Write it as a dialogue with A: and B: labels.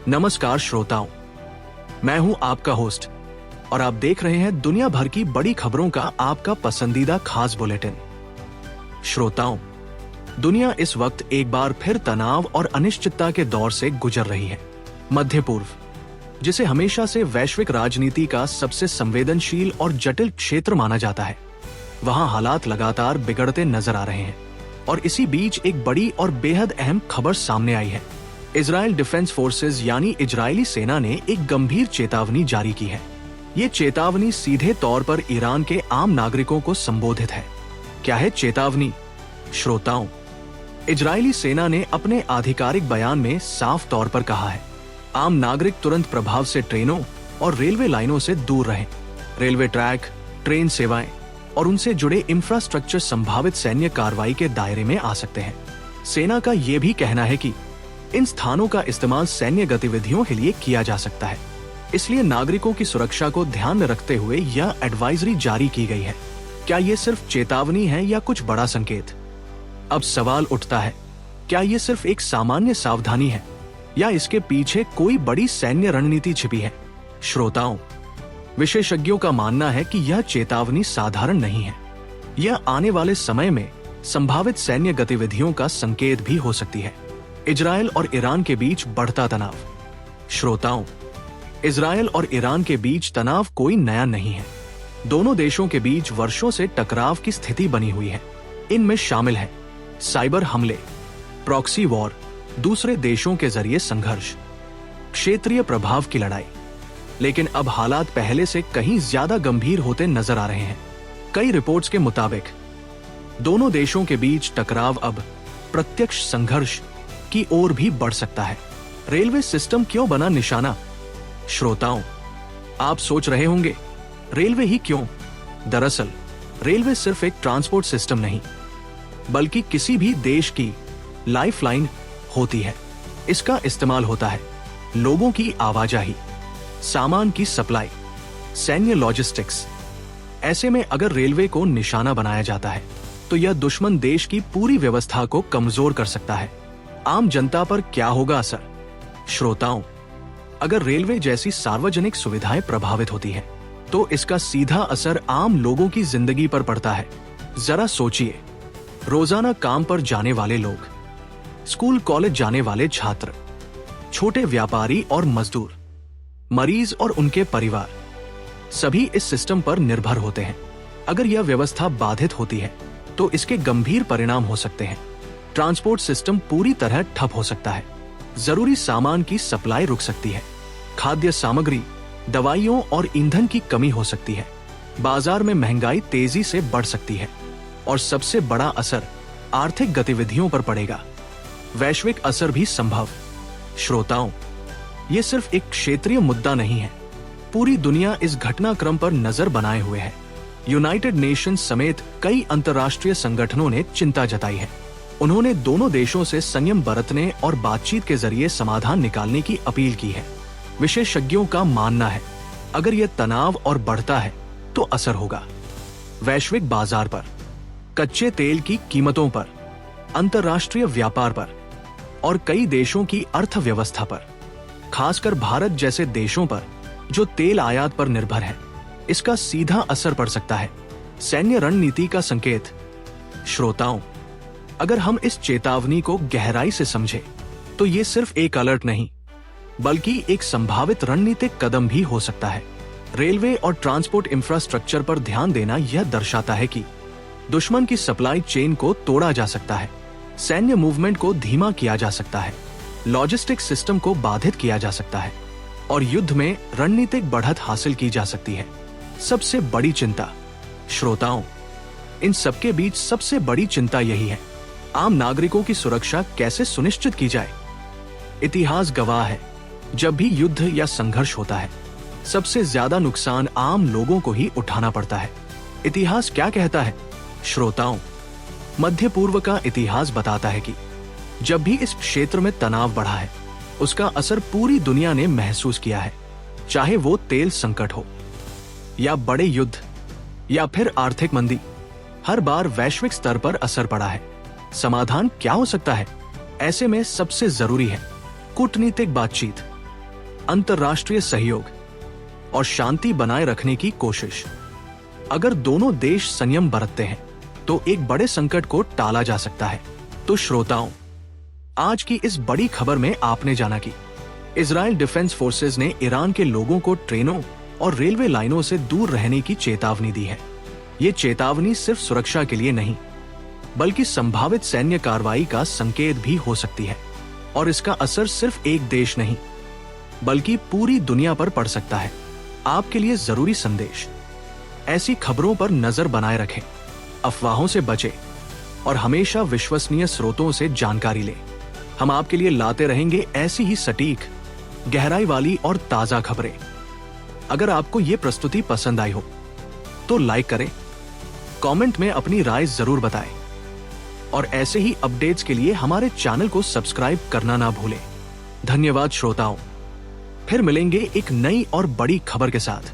A: नमस्कार श्रोताओं, मैं हूं आपका होस्ट और आप देख रहे हैं दुनिया भर की बड़ी खबरों का आपका पसंदीदा खास बुलेटिन। श्रोताओं, दुनिया इस वक्त एक बार फिर तनाव और अनिश्चितता के दौर से गुजर रही है। मध्य पूर्व, जिसे हमेशा से वैश्विक राजनीति का सबसे संवेदनशील और जटिल क्षेत्र माना जाता है, वहां हालात लगातार बिगड़ते नजर आ रहे हैं। और इसी बीच एक बड़ी और बेहद अहम खबर सामने आई है। इजराइल डिफेंस फोर्सेस यानी इजरायली सेना ने एक गंभीर चेतावनी जारी की है। ये चेतावनी सीधे तौर पर ईरान के आम नागरिकों को संबोधित है। क्या है चेतावनी? श्रोताओं, इजरायली सेना ने अपने आधिकारिक बयान में साफ तौर पर कहा है, आम नागरिक तुरंत प्रभाव से ट्रेनों और रेलवे लाइनों से दूर रहें। रेलवे ट्रैक, ट्रेन सेवाएं और उनसे जुड़े इंफ्रास्ट्रक्चर संभावित सैन्य कार्रवाई के दायरे में आ सकते हैं। सेना का यह भी कहना है कि इन स्थानों का इस्तेमाल सैन्य गतिविधियों के लिए किया जा सकता है, इसलिए नागरिकों की सुरक्षा को ध्यान में रखते हुए यह एडवाइजरी जारी की गई है। क्या ये सिर्फ चेतावनी है या कुछ बड़ा संकेत? अब सवाल उठता है, क्या ये सिर्फ एक सामान्य सावधानी है या इसके पीछे कोई बड़ी सैन्य रणनीति छिपी है? श्रोताओं, विशेषज्ञों का मानना है कि यह चेतावनी साधारण नहीं है। यह आने वाले समय में संभावित सैन्य गतिविधियों का संकेत भी हो सकती है। इजरायल और ईरान के बीच बढ़ता तनाव। श्रोताओं, इजरायल और ईरान के बीच तनाव कोई नया नहीं है। दोनों देशों के बीच वर्षों से टकराव की स्थिति बनी हुई है। इनमें शामिल है साइबर हमले, प्रॉक्सी वॉर, दूसरे देशों के जरिए संघर्ष, क्षेत्रीय प्रभाव की लड़ाई। लेकिन अब हालात पहले से कहीं ज्यादा गंभीर होते नजर आ रहे हैं। कई रिपोर्ट्स के मुताबिक दोनों देशों के बीच टकराव अब प्रत्यक्ष संघर्ष की ओर भी बढ़ सकता है। रेलवे सिस्टम क्यों बना निशाना? श्रोताओं, आप सोच रहे होंगे, रेलवे ही क्यों? दरअसल रेलवे सिर्फ एक ट्रांसपोर्ट सिस्टम नहीं, बल्कि किसी भी देश की लाइफलाइन होती है। इसका इस्तेमाल होता है लोगों की आवाजाही, सामान की सप्लाई, सैन्य लॉजिस्टिक्स। ऐसे में अगर रेलवे को निशाना बनाया जाता है तो यह दुश्मन देश की पूरी व्यवस्था को कमजोर कर सकता है। आम जनता पर क्या होगा असर? श्रोताओं, अगर रेलवे जैसी सार्वजनिक सुविधाएं प्रभावित होती हैं, तो इसका सीधा असर आम लोगों की जिंदगी पर पड़ता है। जरा सोचिए, रोजाना काम पर जाने वाले लोग, स्कूल कॉलेज जाने वाले छात्र, छोटे व्यापारी और मजदूर, मरीज और उनके परिवार, सभी इस सिस्टम पर निर्भर होते हैं। अगर यह व्यवस्था बाधित होती है तो इसके गंभीर परिणाम हो सकते हैं। ट्रांसपोर्ट सिस्टम पूरी तरह ठप हो सकता है, जरूरी सामान की सप्लाई रुक सकती है, खाद्य सामग्री, दवाइयों और ईंधन की कमी हो सकती है, बाजार में महंगाई तेजी से बढ़ सकती है और सबसे बड़ा असर आर्थिक गतिविधियों पर पड़ेगा। वैश्विक असर भी संभव। श्रोताओं, ये सिर्फ एक क्षेत्रीय मुद्दा नहीं है, पूरी दुनिया इस घटनाक्रम पर नजर बनाए हुए है। यूनाइटेड नेशंस समेत कई अंतर्राष्ट्रीय संगठनों ने चिंता जताई है। उन्होंने दोनों देशों से संयम बरतने और बातचीत के जरिए समाधान निकालने की अपील की है। विशेषज्ञों का मानना है, अगर यह तनाव और बढ़ता है तो असर होगा वैश्विक बाजार पर, कच्चे तेल की कीमतों पर, अंतर्राष्ट्रीय व्यापार पर और कई देशों की अर्थव्यवस्था पर, खासकर भारत जैसे देशों पर जो तेल आयात पर निर्भर है। इसका सीधा असर पड़ सकता है। सैन्य रणनीति का संकेत। श्रोताओं, अगर हम इस चेतावनी को गहराई से समझें, तो ये सिर्फ एक अलर्ट नहीं, बल्कि एक संभावित रणनीतिक कदम भी हो सकता है। रेलवे और ट्रांसपोर्ट इंफ्रास्ट्रक्चर पर ध्यान देना यह दर्शाता है कि दुश्मन की सप्लाई चेन को तोड़ा जा सकता है, सैन्य मूवमेंट को धीमा किया जा सकता है, लॉजिस्टिक सिस्टम को बाधित किया जा सकता है और युद्ध में रणनीतिक बढ़त हासिल की जा सकती है। सबसे बड़ी चिंता, श्रोताओं, इन सबके बीच सबसे बड़ी चिंता यही है, आम नागरिकों की सुरक्षा कैसे सुनिश्चित की जाए। इतिहास गवाह है, जब भी युद्ध या संघर्ष होता है, सबसे ज्यादा नुकसान आम लोगों को ही उठाना पड़ता है। इतिहास क्या कहता है? श्रोताओं, मध्य पूर्व का इतिहास बताता है कि जब भी इस क्षेत्र में तनाव बढ़ा है, उसका असर पूरी दुनिया ने महसूस किया है। चाहे वो तेल संकट हो या बड़े युद्ध या फिर आर्थिक मंदी, हर बार वैश्विक स्तर पर असर पड़ा है। समाधान क्या हो सकता है? ऐसे में सबसे जरूरी है कूटनीतिक बातचीत, अंतर्राष्ट्रीय सहयोग और शांति बनाए रखने की कोशिश। अगर दोनों देश संयम बरतते हैं तो एक बड़े संकट को टाला जा सकता है। तो श्रोताओं, आज की इस बड़ी खबर में आपने जाना कि इजराइल डिफेंस फोर्सेज ने ईरान के लोगों को ट्रेनों और रेलवे लाइनों से दूर रहने की चेतावनी दी है। ये चेतावनी सिर्फ सुरक्षा के लिए नहीं, बल्कि संभावित सैन्य कार्रवाई का संकेत भी हो सकती है, और इसका असर सिर्फ एक देश नहीं बल्कि पूरी दुनिया पर पड़ सकता है। आपके लिए जरूरी संदेश: ऐसी खबरों पर नजर बनाए रखें, अफवाहों से बचें और हमेशा विश्वसनीय स्रोतों से जानकारी लें। हम आपके लिए लाते रहेंगे ऐसी ही सटीक, गहराई वाली और ताजा खबरें। अगर आपको ये प्रस्तुति पसंद आई हो तो लाइक करें, कमेंट में अपनी राय जरूर बताएं और ऐसे ही अपडेट्स के लिए हमारे चैनल को सब्सक्राइब करना ना भूलें। धन्यवाद श्रोताओं, फिर मिलेंगे एक नई और बड़ी खबर के साथ।